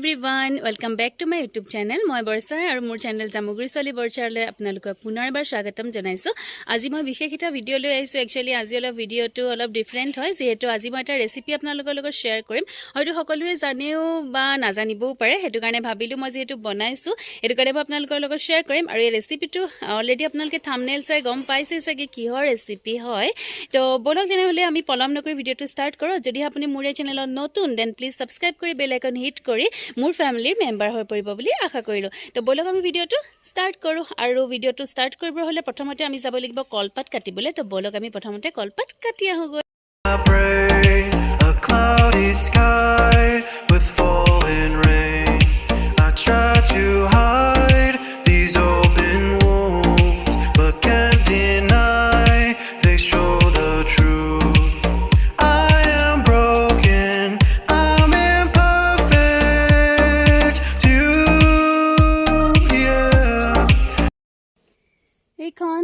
everyone, welcome back to my YouTube channel. মই বৰ্ষা আৰু মোৰ চেনেল জামুগুৰি চলি বৰ্ষালৈ আপোনালোকক পুনৰবাৰ স্বাগতম জনাইছো। আজি মই বিশেষ এটা ভিডিও লৈ আহিছো। একচুয়ালি আজি অলপ ভিডিওটো অলপ ডিফাৰেন্ট হয় যেহেতু আজি মই এটা ৰেচিপি আপোনালোকৰ লগত শেয়াৰ কৰিম। হয়তো সকলোৱে জানেও বা নাজানিবও পাৰে, হেতু কাৰণে ভাবিলো মই যেহেতু বনাইছো এটো কাৰণে মই আপোনালোকৰ লগত শেয়াৰ কৰিম। আৰু এই ৰেচিপিটো অলৰেডি আপোনালোকে থাম্বনেল চাই গম পাইছে চাগে কিহৰ ৰেচিপি হয়। তো বলক তেনেহলে আমি পলম নকৰি ভিডিওটো ষ্টাৰ্ট কৰো। যদি আপুনি মোৰ এই চেনেলত নতুন দেন প্লিজ সাবস্ক্ৰাইব কৰি বেল আইকন হিট কৰি মোৰ ফ্যামিলিৰ মেম্বাৰ হৈ পৰিব বুলি আশা কৰিলো। তো বলক আমি ভিডিওটো ষ্টাৰ্ট কৰো। আৰু ভিডিওটো ষ্টাৰ্ট কৰিব হলে প্ৰথমতে আমি যাব লাগিব কলপাত কাটিবলৈ। তো বলক আমি প্ৰথমতে কলপাত কাটি আহোগৈ। A cloudy sky with falling rain. I try to hide these open wounds, but can't deny they show the truth. I am broken, I'm imperfect too, yeah. এইখন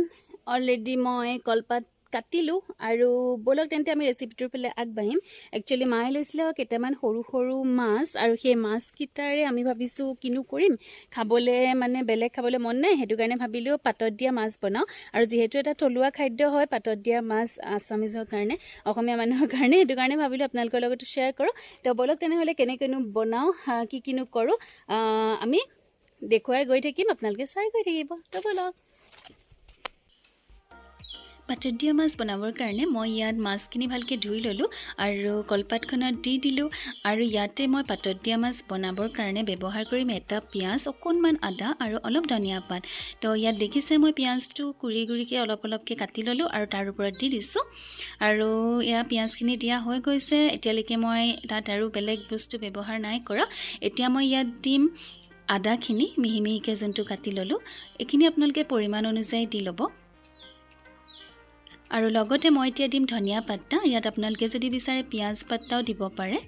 অলৰেডি মই কলপাত কাটিলো আৰু বলক তেন্তে আমি ৰেচিপিটোৰ ফালে আগবাঢ়িম। একচুয়ালি মায়ে লৈছিলে কেইটামান সৰু সৰু মাছ আৰু সেই মাছ কিটাৰে আমি ভাবিছো কিনো কৰিম, খাবলে মানে বেলেগ খাবলে মন নাই, হেতু কাৰণে ভাবিলো পাতত দিয়া মাছ বনাও। আৰু যেহেতু এটা থলুৱা খাদ্য হয় পাতত দিয়া মাছ আসামিজৰ কাৰণে, অসমীয়া মানুহৰ কাৰণে, হেতু কাৰণে ভাবিলো আপোনালোকৰ লগত শেয়াৰ কৰো। তো বলক তেনেহলে কেনেকেনো বনাও কি কিনো কৰো আমি দেখুৱাই গৈ থাকিম, আপোনালোকে চাই গৈ থাকিব। তো বলক। পাতত দিয়া মাছ বনাবৰ কাৰণে মই ইয়াত মাছখিনি ভালকৈ ধুই ল'লোঁ আৰু কলপাতখনত দি দিলোঁ। আৰু ইয়াতে মই পাতত দিয়া মাছ বনাবৰ কাৰণে ব্যৱহাৰ কৰিম এটা পিঁয়াজ, অকণমান আদা আৰু অলপ ধনিয়া পাত। তো ইয়াত দেখিছে মই পিঁয়াজটো কুৰি কুৰিকৈ অলপ অলপকৈ কাটি ল'লোঁ আৰু তাৰ ওপৰত দি দিছোঁ। আৰু এয়া পিঁয়াজখিনি দিয়া হৈ গৈছে। এতিয়ালৈকে মই তাত আৰু বেলেগ বস্তু ব্যৱহাৰ নাই কৰা। এতিয়া মই ইয়াত দিম আদাখিনি মিহি মিহিকৈ যোনটো কাটি ল'লোঁ, এইখিনি আপোনালোকে পৰিমাণ অনুযায়ী দি ল'ব। আৰু লগতে মই এতিয়া দিম ধনিয়া পাত্তা। ইয়াত আপোনালোকে যদি বিচাৰে পিঁয়াজ পাত্তাও দিব পাৰে।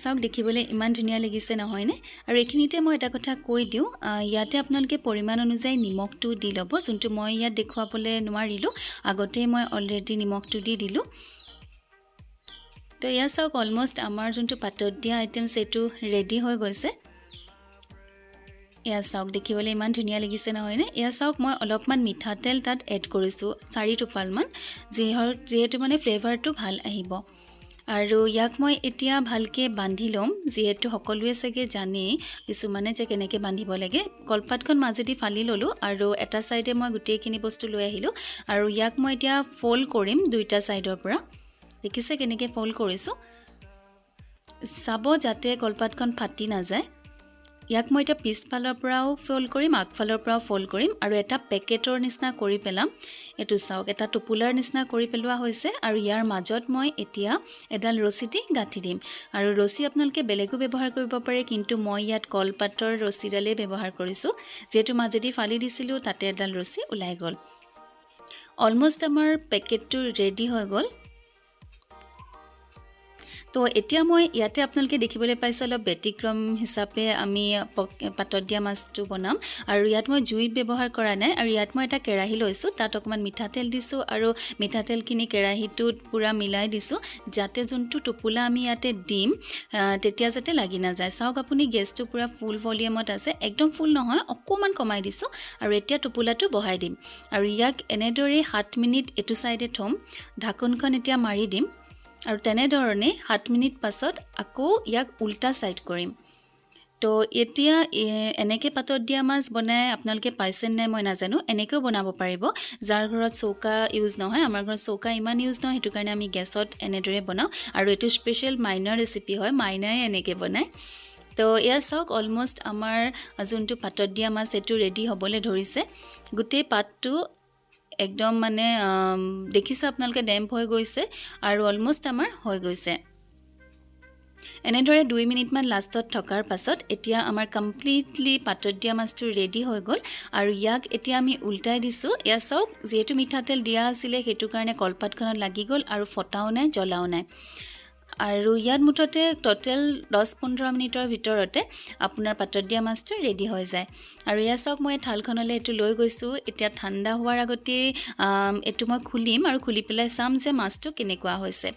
চাওক দেখিবলৈ ইমান ধুনীয়া লাগিছে নহয়নে? আৰু এইখিনিতে মই এটা কথা কৈ দিওঁ, ইয়াতে আপোনালোকে পৰিমাণ অনুযায়ী নিমখটো দি ল'ব, যোনটো মই ইয়াত দেখুৱাবলৈ নোৱাৰিলোঁ, আগতেই মই অলৰেডি নিমখটো দি দিলোঁ। তো এয়া চাওক অলমষ্ট আমাৰ যোনটো পাতত দিয়া আইটেমছ এইটো ৰেডি হৈ গৈছে। এয়া চাওক দেখিবলৈ ইমান ধুনীয়া লাগিছে নহয়নে? এয়া চাওক মই অলপমান মিঠাতেল তাত এড কৰিছোঁ 4 টোপালমান, যিহেতু মানে ফ্লেভাৰটো ভাল আহিব। আৰু ইয়াক মই এতিয়া ভালকৈ বান্ধি ল'ম, যিহেতু সকলোৱে চাগে জানেই কিছুমানে যে কেনেকৈ বান্ধিব লাগে। কলপাতখন মাজেদি ফালি ল'লোঁ আৰু এটা চাইডে মই গোটেইখিনি বস্তু লৈ আহিলোঁ। আৰু ইয়াক মই এতিয়া ফল্ড কৰিম দুইটা চাইডৰ পৰা। দেখিছে কেনেকৈ ফল্ড কৰিছোঁ? চাব যাতে কলপাতখন ফাটি নাযায়। ইয়াক মই এতিয়া পিছফালৰ পৰাও ফল্ড কৰিম, আগফালৰ পৰাও ফল্ড কৰিম আৰু এটা পেকেটৰ নিচিনা কৰি পেলাম। এইটো চাওক এটা টোপোলাৰ নিচিনা কৰি পেলোৱা হৈছে। আৰু ইয়াৰ মাজত মই এতিয়া এডাল ৰছী দি গাঁঠি দিম। আৰু ৰছী আপোনালোকে বেলেগো ব্যৱহাৰ কৰিব পাৰে, কিন্তু মই ইয়াত কলপাতৰ ৰছীডালেই ব্যৱহাৰ কৰিছোঁ, যিহেতু মাজেদি ফালি দিছিলোঁ তাতে এডাল ৰছী ওলাই গ'ল। অলমষ্ট আমাৰ পেকেটটো ৰেডি হৈ গ'ল। তো এতিয়া মই ইয়াতে আপোনালোকে দেখিবলৈ পাইছে অলপ ব্যতিক্ৰম হিচাপে আমি পাতত দিয়া মাছটো বনাম। আৰু ইয়াত মই জুইত ব্যৱহাৰ কৰা নাই। আৰু ইয়াত মই এটা কেৰাহী লৈছোঁ, তাত অকণমান মিঠাতেল দিছোঁ আৰু মিঠাতেলখিনি কেৰাহীটোত পূৰা মিলাই দিছোঁ, যাতে যোনটো টোপোলা আমি ইয়াতে দিম তেতিয়া যাতে লাগি নাযায়। চাওক আপুনি গেছটো পূৰা ফুল ভলিউমত আছে, একদম ফুল নহয়, অকণমান কমাই দিছোঁ। আৰু এতিয়া টোপোলাটো বহাই দিম আৰু ইয়াক এনেদৰে 7 মিনিট এইটো চাইডে থ'ম, ঢাকোনখন এতিয়া মাৰি দিম। আৰু তেনেধৰণে 7 মিনিট পাছত আকৌ ইয়াক উল্টা ছাইড কৰিম। তো এতিয়া এনেকৈ পাতত দিয়া মাছ বনাই আপোনালোকে পাইছে নাই মই নাজানো, এনেকৈও বনাব পাৰিব যাৰ ঘৰত চৌকা ইউজ নহয়। আমাৰ ঘৰত চৌকা ইমান ইউজ নহয়, সেইটো কাৰণে আমি গেছত এনেদৰে বনাওঁ। আৰু এইটো স্পেচিয়েল মাইনাৰ ৰেচিপি হয়, মাইনাই এনেকৈ বনায়। তো এয়া চাওক অলমষ্ট আমাৰ যোনটো পাতত দিয়া মাছ এইটো ৰেডি হ'বলৈ ধৰিছে। গোটেই পাতটো একদম মানে দেখিছে আপোনালোকে ডেম্প হৈ গৈছে আৰু অলমষ্ট আমাৰ হৈ গৈছে। এনেদৰে 2 মিনিটমান লাষ্টত থকাৰ পাছত এতিয়া আমাৰ কমপ্লিটলি পাতত দিয়া মাছটো ৰেডি হৈ গ'ল। আৰু ইয়াক এতিয়া আমি উল্টাই দিছোঁ। এয়া চাওক যিহেতু মিঠাতেল দিয়া আছিলে সেইটো কাৰণে কলপাতখনত লাগি গ'ল আৰু ফটাও নাই, জ্বলাও নাই। আৰু ইয়াত মুঠতে টোটেল 10-15 মিনিটৰ ভিতৰতে আপোনাৰ পাতত দিয়া মাছটো ৰেডি হৈ যায়। আৰু এয়া চাওক মই থালখনলৈ এইটো লৈ গৈছোঁ। এতিয়া ঠাণ্ডা হোৱাৰ আগতে এইটো মই খুলিম আৰু খুলি পেলাই চাম যে মাছটো কেনেকুৱা হৈছে।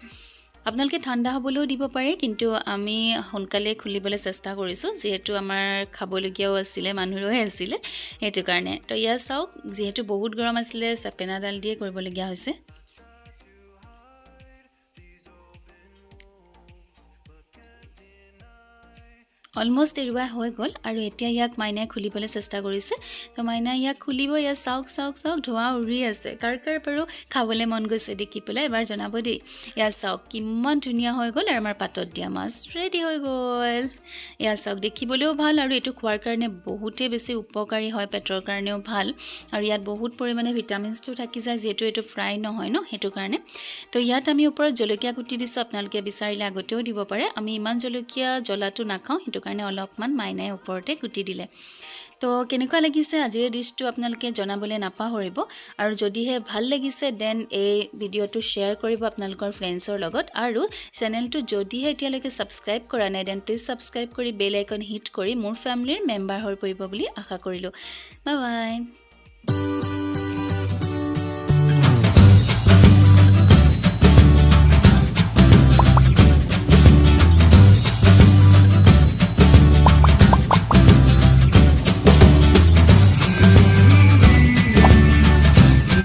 আপোনালোকে ঠাণ্ডা হ'বলৈও দিব পাৰে, কিন্তু আমি সোনকালে খুলিবলৈ চেষ্টা কৰিছোঁ, যিহেতু আমাৰ খাবলগীয়াও আছিলে, মানুহৰহে আছিলে, সেইটো কাৰণে। তো ইয়াত চাওক, যিহেতু বহুত গৰম আছিলে, চেপেনাডাল দিয়ে কৰিবলগীয়া হৈছে। অলমষ্ট এৰুৱা হৈ গ'ল আৰু এতিয়া ইয়াক মাইনাই খুলিবলৈ চেষ্টা কৰিছে। তো মাইনাই ইয়াক খুলিব। ইয়াত চাওক চাওক চাওক, ধোঁৱা উৰি আছে। কাৰ বাৰু খাবলৈ মন গৈছে দেখি পেলাই এবাৰ জনাব দেই। ইয়াত চাওক কিমান ধুনীয়া হৈ গ'ল, আৰু আমাৰ পাতত দিয়া মাছ ৰেডি হৈ গ'ল। ইয়াত চাওক, দেখিবলৈও ভাল আৰু এইটো খোৱাৰ কাৰণে বহুতেই বেছি উপকাৰী হয়, পেটৰ কাৰণেও ভাল। আৰু ইয়াত বহুত পৰিমাণে ভিটামিনছটো থাকি যায়, যিহেতু এইটো ফ্ৰাই নহয় ন, সেইটো কাৰণে। তো ইয়াত আমি ওপৰত জলকীয়া কুটি দিছোঁ, আপোনালোকে বিচাৰিলে আগতেও দিব পাৰে। আমি ইমান জলকীয়া জ্বলাটো নাখাওঁ, সেইটো কাৰণে অলপমান মাইনাই ওপৰতে কুটি দিলে। তো কেনেকুৱা লাগিছে আজিৰ ডিছটো আপোনালোকে জনাবলৈ নাপাহৰিব। আৰু যদিহে ভাল লাগিছে দেন এই ভিডিঅ'টো শ্বেয়াৰ কৰিব আপোনালোকৰ ফ্ৰেণ্ডছৰ লগত। আৰু চেনেলটো যদিহে এতিয়ালৈকে ছাবস্ক্ৰাইব কৰা নাই দেন প্লিজ ছাবস্ক্ৰাইব কৰি বেল আইকন হিট কৰি মোৰ ফেমিলিৰ মেম্বাৰ হৈ পৰিব বুলি আশা কৰিলোঁ। Bye bye.